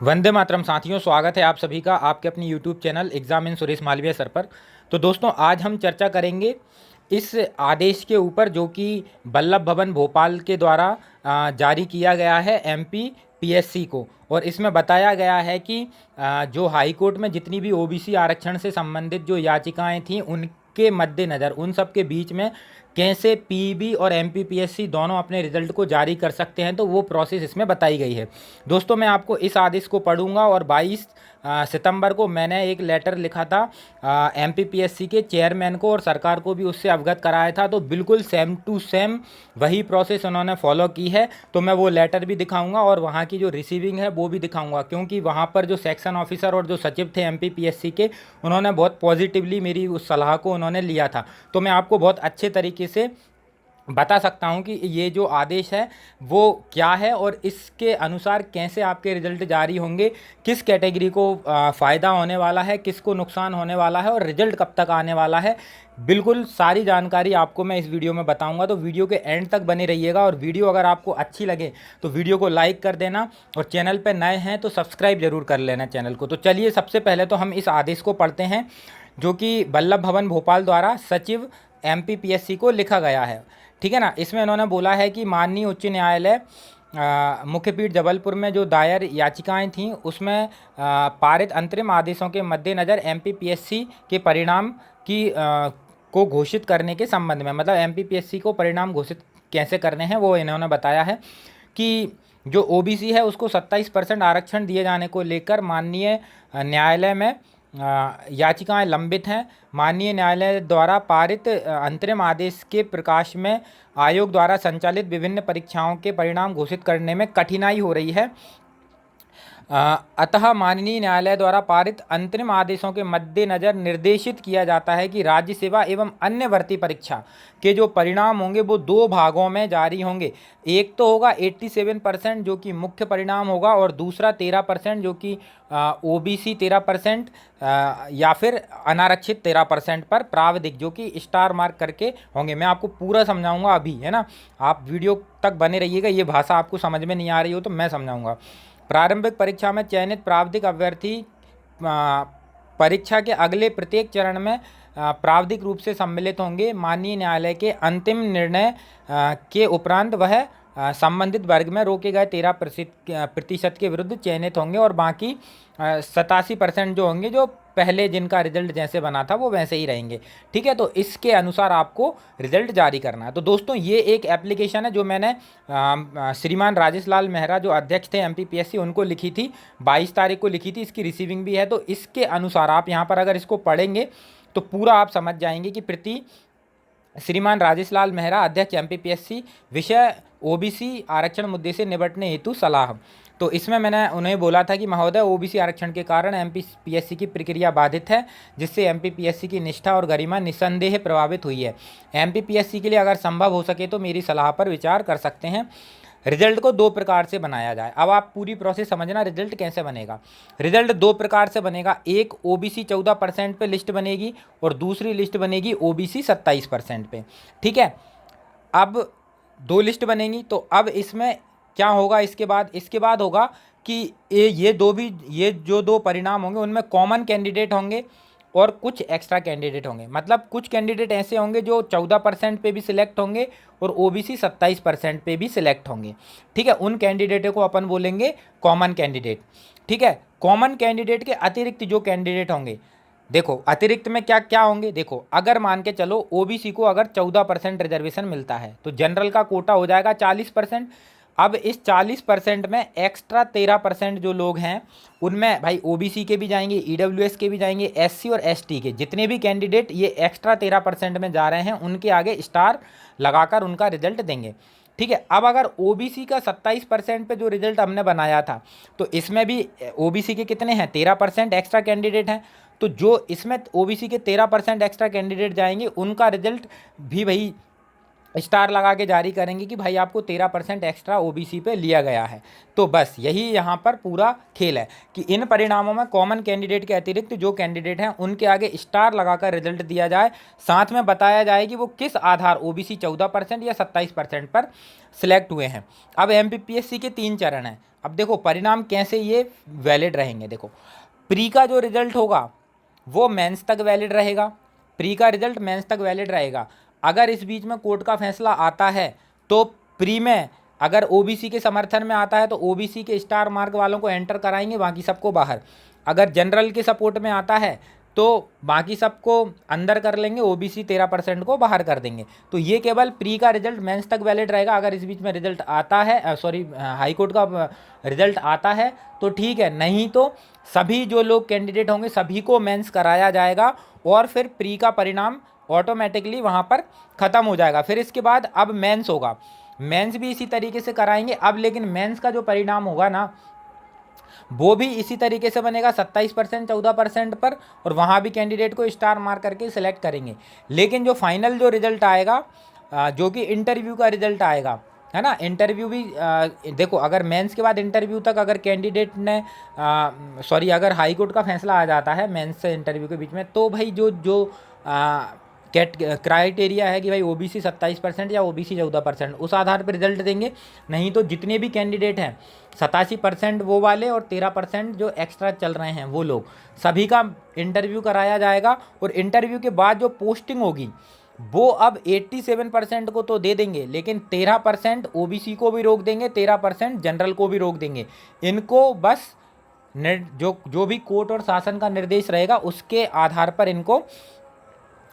वंदे मातरम साथियों, स्वागत है आप सभी का आपके अपनी YouTube channel exam in Suresh Malviya sir पर। तो दोस्तों, आज हम चर्चा करेंगे इस आदेश के ऊपर जो कि वल्लभ भवन भोपाल के द्वारा जारी किया गया है एमपी पीएससी को। और इसमें बताया गया है कि जो हाई कोर्ट में जितनी भी ओबीसी आरक्षण से संबंधित जो याचिकाएं थीं उनके मद्देनज़र उन सब के बीच में कैसे पीबी और एमपीपीएससी दोनों अपने रिजल्ट को जारी कर सकते हैं, तो वो प्रोसेस इसमें बताई गई है। दोस्तों, मैं आपको इस आदेश को पढ़ूंगा। और 22 सितंबर को मैंने एक लेटर लिखा था एमपीपीएससी के चेयरमैन को और सरकार को भी उससे अवगत कराया था। तो बिल्कुल सेम टू सेम वही प्रोसेस उन्होंने फॉलो की है। तो मैं वो लेटर भी दिखाऊंगा और वहाँ की जो रिसीविंग है वो भी दिखाऊंगा, क्योंकि वहाँ पर जो सेक्शन ऑफिसर और जो सचिव थे एमपीपीएससी के, उन्होंने बहुत पॉजिटिवली मेरी उस सलाह को उन्होंने लिया था। तो मैं आपको बहुत अच्छे तरीके से बता सकता हूं कि ये जो आदेश है वो क्या है और इसके अनुसार कैसे आपके रिजल्ट जारी होंगे, किस कैटेगरी को फ़ायदा होने वाला है, किसको नुकसान होने वाला है और रिजल्ट कब तक आने वाला है। बिल्कुल सारी जानकारी आपको मैं इस वीडियो में बताऊंगा। तो वीडियो के एंड तक बने रहिएगा। और वीडियो अगर आपको अच्छी लगे तो वीडियो को लाइक कर देना, और चैनल पर नए हैं तो सब्सक्राइब जरूर कर लेना चैनल को। तो चलिए, सबसे पहले तो हम इस आदेश को पढ़ते हैं जो कि वल्लभ भवन भोपाल द्वारा सचिव एमपीपीएससी को लिखा गया है। ठीक है ना। इसमें इन्होंने बोला है कि माननीय उच्च न्यायालय मुख्यपीठ जबलपुर में जो दायर याचिकाएं थीं उसमें पारित अंतरिम आदेशों के मद्देनज़र एमपीपीएससी के परिणाम को घोषित करने के संबंध में, मतलब एमपीपीएससी को परिणाम घोषित कैसे करने हैं वो इन्होंने बताया है कि जो ओबीसी है उसको 27% आरक्षण दिए जाने को लेकर माननीय न्यायालय में याचिकाएं लंबित हैं। माननीय न्यायालय द्वारा पारित अंतरिम आदेश के प्रकाश में आयोग द्वारा संचालित विभिन्न परीक्षाओं के परिणाम घोषित करने में कठिनाई हो रही है। अतः माननीय न्यायालय द्वारा पारित अंतरिम आदेशों के मद्देनज़र निर्देशित किया जाता है कि राज्य सेवा एवं अन्य भर्ती परीक्षा के जो परिणाम होंगे वो दो भागों में जारी होंगे। एक तो होगा 87% जो कि मुख्य परिणाम होगा, और दूसरा 13% जो कि ओबीसी 13% या फिर अनारक्षित 13% पर प्रावधिक जो कि स्टार मार्क करके होंगे। मैं आपको पूरा समझाऊंगा अभी, है ना। आप वीडियो तक बने रहिएगा। ये भाषा आपको समझ में नहीं आ रही हो तो मैं समझाऊंगा। प्रारंभिक परीक्षा में चयनित प्रावधिक अभ्यर्थी परीक्षा के अगले प्रत्येक चरण में प्रावधिक रूप से सम्मिलित होंगे। माननीय न्यायालय के अंतिम निर्णय के उपरांत वह संबंधित वर्ग में रोके गए 13% के विरुद्ध चयनित होंगे, और बाकी 87% जो होंगे जो पहले जिनका रिजल्ट जैसे बना था वो वैसे ही रहेंगे। ठीक है, तो इसके अनुसार आपको रिजल्ट जारी करना है। तो दोस्तों, ये एक एप्लीकेशन है जो मैंने श्रीमान राजेश लाल मेहरा जो अध्यक्ष थे एमपीपीएससी उनको लिखी थी, 22 तारीख को लिखी थी। इसकी रिसीविंग भी है। तो इसके अनुसार आप यहाँ पर अगर इसको पढ़ेंगे तो पूरा आप समझ जाएंगे कि प्रति श्रीमान राजेश लाल मेहरा अध्यक्ष एमपीपीएससी, विषय ओबीसी आरक्षण मुद्दे से निपटने हेतु सलाह। तो इसमें मैंने उन्हें बोला था कि महोदय, ओबीसी आरक्षण के कारण एमपीपीएससी की प्रक्रिया बाधित है, जिससे एमपीपीएससी की निष्ठा और गरिमा निस्संदेह प्रभावित हुई है। एमपीपीएससी के लिए अगर संभव हो सके तो मेरी सलाह पर विचार कर सकते हैं। रिजल्ट को दो प्रकार से बनाया जाए। अब आप पूरी प्रोसेस समझना, रिजल्ट कैसे बनेगा। रिजल्ट दो प्रकार से बनेगा। एक ओबीसी 14% पे लिस्ट बनेगी और दूसरी लिस्ट बनेगी ओबीसी 27% पे। ठीक है, अब दो लिस्ट बनेंगी। तो अब इसमें क्या होगा, इसके बाद होगा कि ये जो दो परिणाम होंगे उनमें कॉमन कैंडिडेट होंगे और कुछ एक्स्ट्रा कैंडिडेट होंगे। मतलब कुछ कैंडिडेट ऐसे होंगे जो 14% पे भी सिलेक्ट होंगे और ओबीसी 27% पे भी सिलेक्ट होंगे। ठीक है, उन कैंडिडेटों को अपन बोलेंगे कॉमन कैंडिडेट। ठीक है, कॉमन कैंडिडेट के अतिरिक्त जो कैंडिडेट होंगे, देखो अतिरिक्त में क्या क्या होंगे। देखो, अगर मान के चलो ओबीसी को अगर 14% रिजर्वेशन मिलता है तो जनरल का कोटा हो जाएगा 40%। अब इस 40% में एक्स्ट्रा 13% जो लोग हैं उनमें भाई ओबीसी के भी जाएंगे, ईडब्ल्यूएस के भी जाएंगे, एससी और एसटी के जितने भी कैंडिडेट ये एक्स्ट्रा 13% में जा रहे हैं उनके आगे स्टार लगाकर उनका रिजल्ट देंगे। ठीक है, अब अगर ओबीसी का 27% पे जो रिजल्ट हमने बनाया था तो इसमें भी ओबीसी के कितने हैं, 13% एक्स्ट्रा कैंडिडेट हैं। तो जो इसमें ओबीसी के 13% एक्स्ट्रा कैंडिडेट जाएंगे उनका रिजल्ट भी भाई स्टार लगा के जारी करेंगे कि भाई आपको 13% एक्स्ट्रा ओबीसी पे लिया गया है। तो बस यही यहाँ पर पूरा खेल है कि इन परिणामों में कॉमन कैंडिडेट के अतिरिक्त जो कैंडिडेट हैं उनके आगे स्टार लगाकर रिजल्ट दिया जाए, साथ में बताया जाए कि वो किस आधार ओबीसी 14% या 27% पर सिलेक्ट हुए हैं। अब एमपीपीएससी के 3 चरण हैं। अब देखो परिणाम कैसे ये वैलिड रहेंगे। देखो प्री का जो रिजल्ट होगा वो मेंस तक वैलिड रहेगा, प्री का रिजल्ट मेंस तक वैलिड रहेगा। अगर इस बीच में कोर्ट का फैसला आता है तो प्री में अगर ओबीसी के समर्थन में आता है तो ओबीसी के स्टार मार्क वालों को एंटर कराएंगे, बाकी सबको बाहर। अगर जनरल के सपोर्ट में आता है तो बाकी सबको अंदर कर लेंगे, ओबीसी 13% को बाहर कर देंगे। तो ये केवल प्री का रिजल्ट मेंस तक वैलिड रहेगा। अगर इस बीच में रिजल्ट आता है, हाई कोर्ट का रिजल्ट आता है तो ठीक है, नहीं तो सभी जो लोग कैंडिडेट होंगे सभी को मेंस कराया जाएगा और फिर प्री का परिणाम ऑटोमेटिकली वहाँ पर ख़त्म हो जाएगा। फिर इसके बाद अब मेंस होगा, मेंस भी इसी तरीके से कराएंगे। अब लेकिन मेंस का जो परिणाम होगा ना वो भी इसी तरीके से बनेगा 27% 14% पर, और वहाँ भी कैंडिडेट को स्टार मार्क करके सिलेक्ट करेंगे। लेकिन जो फाइनल जो रिजल्ट आएगा जो कि इंटरव्यू का रिजल्ट आएगा, है ना, इंटरव्यू भी देखो अगर मेंस के बाद इंटरव्यू तक अगर कैंडिडेट ने अगर हाई कोर्ट का फैसला आ जाता है मेंस से इंटरव्यू के बीच में, तो भाई जो जो क्राइटेरिया है कि भाई ओबीसी 27% या ओबीसी 14%, उस आधार पर रिजल्ट देंगे। नहीं तो जितने भी कैंडिडेट हैं 87% वो वाले और 13% जो एक्स्ट्रा चल रहे हैं वो लोग, सभी का इंटरव्यू कराया जाएगा। और इंटरव्यू के बाद जो पोस्टिंग होगी वो अब 87% को तो दे देंगे, लेकिन 13% ओबीसी को भी रोक देंगे, 13% जनरल को भी रोक देंगे। इनको बस जो भी कोर्ट और शासन का निर्देश रहेगा उसके आधार पर इनको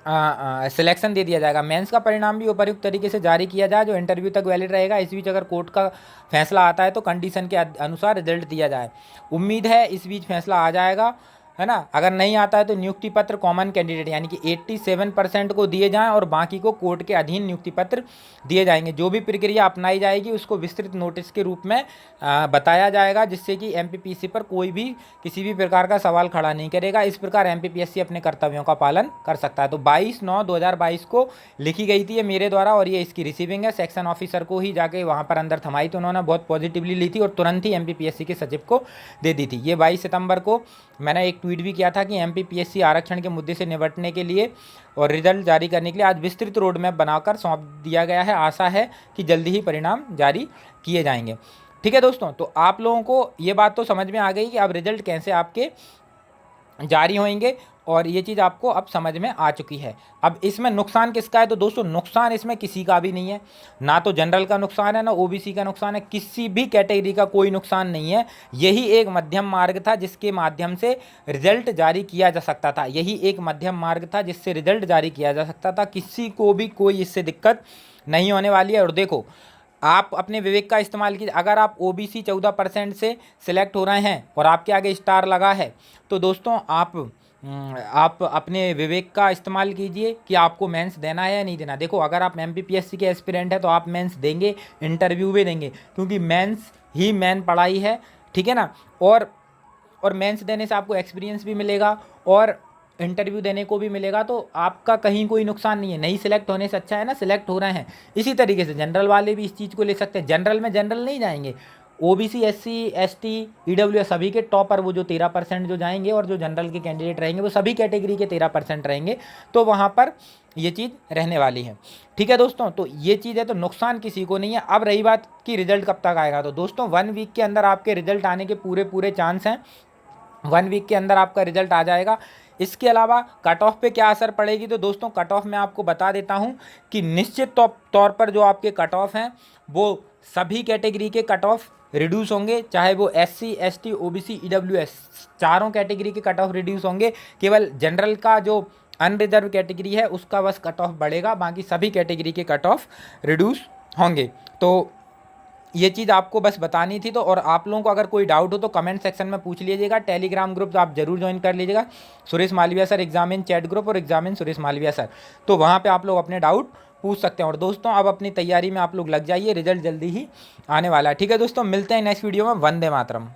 सिलेक्शन दे दिया जाएगा। मेंस का परिणाम भी उपयुक्त तरीके से जारी किया जाए जो इंटरव्यू तक वैलिड रहेगा। इस बीच अगर कोर्ट का फैसला आता है तो कंडीशन के अनुसार रिजल्ट दिया जाए। उम्मीद है इस बीच फैसला आ जाएगा, है ना। अगर नहीं आता है तो नियुक्ति पत्र कॉमन कैंडिडेट यानी कि 87% को दिए जाएं और बाकी को कोर्ट के अधीन नियुक्ति पत्र दिए जाएंगे। जो भी प्रक्रिया अपनाई जाएगी उसको विस्तृत नोटिस के रूप में बताया जाएगा, जिससे कि एमपीपीएससी पर कोई भी किसी भी प्रकार का सवाल खड़ा नहीं करेगा। इस प्रकार एमपीपीएससी अपने कर्तव्यों का पालन कर सकता है। तो 22/9/2022 को लिखी गई थी ये मेरे द्वारा, और ये इसकी रिसीविंग है। सेक्शन ऑफिसर को ही जाके वहाँ पर अंदर थमाई तो उन्होंने बहुत पॉजिटिवली ली थी और तुरंत ही एमपीपीएससी के सचिव को दे दी थी। ये 22 सितंबर को मैंने एक ट्वीट भी किया था कि एमपीपीएससी आरक्षण के मुद्दे से निपटने के लिए और रिजल्ट जारी करने के लिए आज विस्तृत रोड मैप बनाकर सौंप दिया गया है। आशा है कि जल्दी ही परिणाम जारी किए जाएंगे। ठीक है दोस्तों, तो आप लोगों को ये बात तो समझ में आ गई कि अब रिजल्ट कैसे आपके जारी होंगे, और ये चीज़ आपको अब समझ में आ चुकी है। अब इसमें नुकसान किसका है, तो दोस्तों नुकसान इसमें किसी का भी नहीं है। ना तो जनरल का नुकसान है ना ओबीसी का नुकसान है, किसी भी कैटेगरी का कोई नुकसान नहीं है। यही एक मध्यम मार्ग था जिसके माध्यम से रिजल्ट जारी किया जा सकता था। यही एक मध्यम मार्ग था जिससे रिजल्ट जारी किया जा सकता था। किसी को भी कोई इससे दिक्कत नहीं होने वाली है। और देखो आप अपने विवेक का इस्तेमाल कीजिए। अगर आप ओबीसी 14% से सिलेक्ट हो रहे हैं और आपके आगे स्टार लगा है तो दोस्तों आप अपने विवेक का इस्तेमाल कीजिए कि आपको मेंस देना है या नहीं देना। देखो अगर आप एमपीपीएससी के एस्पिरेंट हैं तो आप मेंस देंगे, इंटरव्यू भी देंगे, क्योंकि मेंस ही मेन पढ़ाई है, ठीक है ना। और मेंस देने से आपको एक्सपीरियंस भी मिलेगा और इंटरव्यू देने को भी मिलेगा, तो आपका कहीं कोई नुकसान नहीं है। नहीं सिलेक्ट होने से अच्छा है ना सिलेक्ट हो रहे हैं। इसी तरीके से जनरल वाले भी इस चीज़ को ले सकते हैं। जनरल में जनरल नहीं जाएंगे, ओबीसी एससी एसटी ईडब्ल्यूएस सभी के टॉपर वो जो 13% जो जाएंगे, और जो जनरल के कैंडिडेट रहेंगे वो सभी कैटेगरी के 13% रहेंगे। तो वहाँ पर ये चीज़ रहने वाली है। ठीक है दोस्तों, तो ये चीज़ है, तो नुकसान किसी को नहीं है। अब रही बात कि रिजल्ट कब तक आएगा, तो दोस्तों 1 वीक के अंदर आपके रिजल्ट आने के पूरे चांस हैं। 1 वीक के अंदर आपका रिजल्ट आ जाएगा। इसके अलावा कट ऑफ पे क्या असर पड़ेगी, तो दोस्तों कट ऑफ मैं आपको बता देता हूं कि निश्चित तौर पर जो आपके कट ऑफ हैं वो सभी कैटेगरी के कट ऑफ रिड्यूस होंगे, चाहे वो एससी एसटी ओबीसी ईडब्ल्यूएस चारों कैटेगरी के कट ऑफ रिड्यूस होंगे। केवल जनरल का जो अनरिजर्व कैटेगरी है उसका बस कट ऑफ बढ़ेगा, बाकी सभी कैटेगरी के कट ऑफ रिड्यूस होंगे। तो ये चीज़ आपको बस बतानी थी। तो और आप लोगों को अगर कोई डाउट हो तो कमेंट सेक्शन में पूछ लीजिएगा। टेलीग्राम ग्रुप तो आप जरूर ज्वाइन कर लीजिएगा, Suresh Malviya sir examine chat group और एग्जामिन सुरेश मालविया सर, तो वहाँ पे आप लोग अपने डाउट पूछ सकते हैं। और दोस्तों अब अपनी तैयारी में आप लोग लग जाइए, रिजल्ट जल्दी ही आने वाला है। ठीक है दोस्तों, मिलते हैं नेक्स्ट वीडियो में। वंदे मातरम।